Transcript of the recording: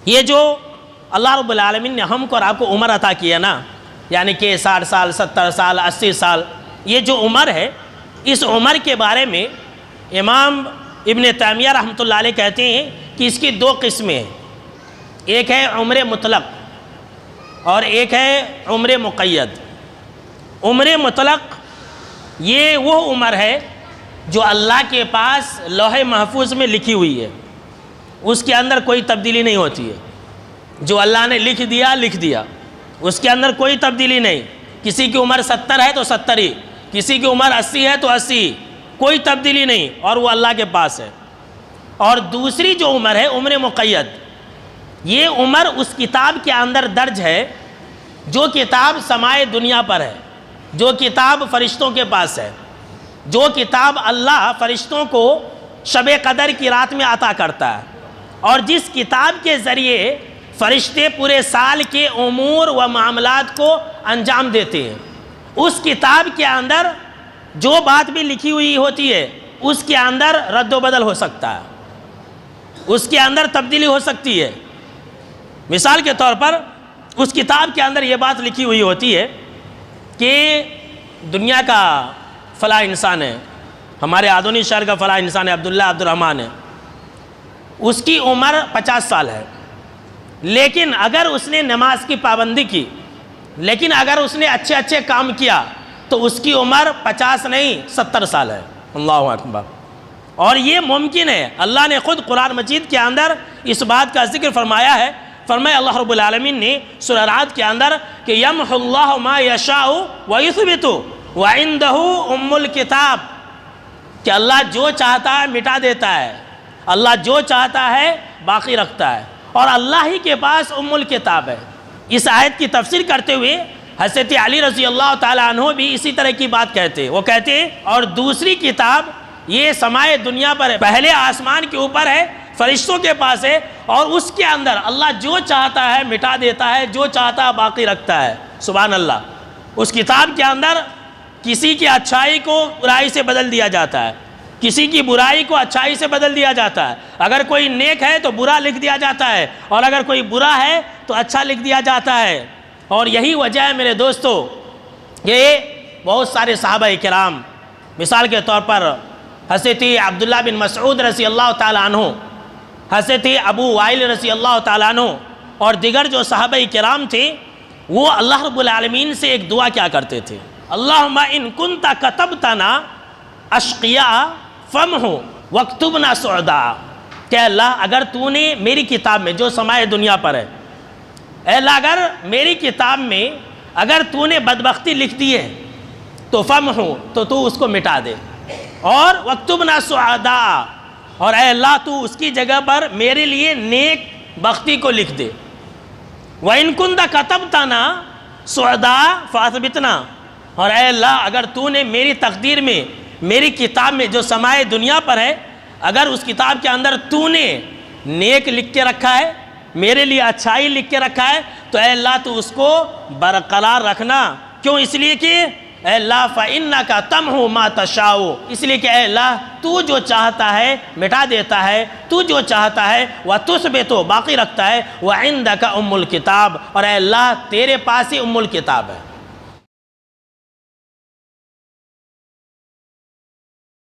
یہ جو اللہ رب العالمین نے ہم کو اور آپ کو عمر عطا کیا نا، یعنی کہ 60 سال 70 سال 80 سال، یہ جو عمر ہے، اس عمر کے بارے میں امام ابن تیمیہ رحمۃ اللہ علیہ کہتے ہیں کہ اس کی دو قسمیں ہیں، ایک ہے عمر مطلق اور ایک ہے عمر مقید۔ عمر مطلق یہ وہ عمر ہے جو اللہ کے پاس لوح محفوظ میں لکھی ہوئی ہے، اس کے اندر کوئی تبدیلی نہیں ہوتی ہے، جو اللہ نے لکھ دیا اس کے اندر کوئی تبدیلی نہیں۔ کسی کی عمر 70 ہے تو 70 ہی، کسی کی عمر 80 ہے تو 80، کوئی تبدیلی نہیں، اور وہ اللہ کے پاس ہے۔ اور دوسری جو عمر ہے عمر مقید، یہ عمر اس کتاب کے اندر درج ہے جو کتاب سمائے دنیا پر ہے، جو کتاب فرشتوں کے پاس ہے، جو کتاب اللہ فرشتوں کو شب قدر کی رات میں عطا کرتا ہے، اور جس کتاب کے ذریعے فرشتے پورے سال کے امور و معاملات کو انجام دیتے ہیں۔ اس کتاب کے اندر جو بات بھی لکھی ہوئی ہوتی ہے اس کے اندر رد و بدل ہو سکتا ہے، اس کے اندر تبدیلی ہو سکتی ہے۔ مثال کے طور پر اس کتاب کے اندر یہ بات لکھی ہوئی ہوتی ہے کہ دنیا کا فلاں انسان ہے، ہمارے آدونی شہر کا فلاں انسان ہے، عبداللہ عبد الرحمن ہے، اس کی عمر 50 سال ہے، لیکن اگر اس نے نماز کی پابندی کی، لیکن اگر اس نے اچھے اچھے کام کیا تو اس کی عمر 50 نہیں 70 سال ہے۔ اللہ اکبر۔ اور یہ ممکن ہے، اللہ نے خود قرآن مجید کے اندر اس بات کا ذکر فرمایا ہے۔ فرمایا اللہ رب العالمین نے سورہ رعد کے اندر کہ یمحو اللہ ما یشاء ویثبت وعندہ ام الکتاب، کہ اللہ جو چاہتا ہے مٹا دیتا ہے، اللہ جو چاہتا ہے باقی رکھتا ہے، اور اللہ ہی کے پاس ام الکتاب ہے۔ اس آیت کی تفسیر کرتے ہوئے حضرت علی رضی اللہ تعالیٰ عنہ بھی اسی طرح کی بات کہتے، وہ کہتے اور دوسری کتاب یہ سمائے دنیا پر ہے، پہلے آسمان کے اوپر ہے، فرشتوں کے پاس ہے، اور اس کے اندر اللہ جو چاہتا ہے مٹا دیتا ہے، جو چاہتا ہے باقی رکھتا ہے۔ سبحان اللہ۔ اس کتاب کے اندر کسی کی اچھائی کو برائی سے بدل دیا جاتا ہے، کسی کی برائی کو اچھائی سے بدل دیا جاتا ہے، اگر کوئی نیک ہے تو برا لکھ دیا جاتا ہے، اور اگر کوئی برا ہے تو اچھا لکھ دیا جاتا ہے۔ اور یہی وجہ ہے میرے دوستو، یہ بہت سارے صحابہ کرام، مثال کے طور پر حضرت عبداللہ بن مسعود رضی اللہ تعالیٰ عنہ، حضرت ابو وائل رضی اللہ تعالیٰ عنہ، اور دیگر جو صحابہ کرام تھے، وہ اللہ رب العالمین سے ایک دعا کیا کرتے تھے، اللہم ان کنت کتبتنا اشقیاء فمحو واکتبنا سعداء، کہ اللہ اگر تو نے میری کتاب میں جو سمائے دنیا پر ہے، اے اللہ اگر میری کتاب میں اگر تو نے بدبختی لکھ دی ہے تو فمحو، تو اس کو مٹا دے، اور واکتبنا سعداء، اور اے اللہ تو اس کی جگہ پر میرے لیے نیک بختی کو لکھ دے۔ وَإِن كُنْتَ كَتَبْتَنَا سُعْدَاءَ فَأَثْبِتْنَا، اور اے اللہ اگر تو نے میری تقدیر میں میری کتاب میں جو سمائے دنیا پر ہے، اگر اس کتاب کے اندر تو نے نیک لکھ کے رکھا ہے، میرے لیے اچھائی لکھ کے رکھا ہے، تو اے اللہ تو اس کو برقرار رکھنا۔ کیوں؟ اس لیے کہ اے اللہ فَإِنَّكَ تَمْحُو مَا تَشَاءُ، اس لیے کہ اے اللہ تو جو چاہتا ہے مٹا دیتا ہے، تو جو چاہتا ہے وَتُثْبِتُ باقی رکھتا ہے، وَعِندَكَ أُمُّ الْكِتَاب، اور اے اللہ تیرے پاس ہی ام الکتاب ہے۔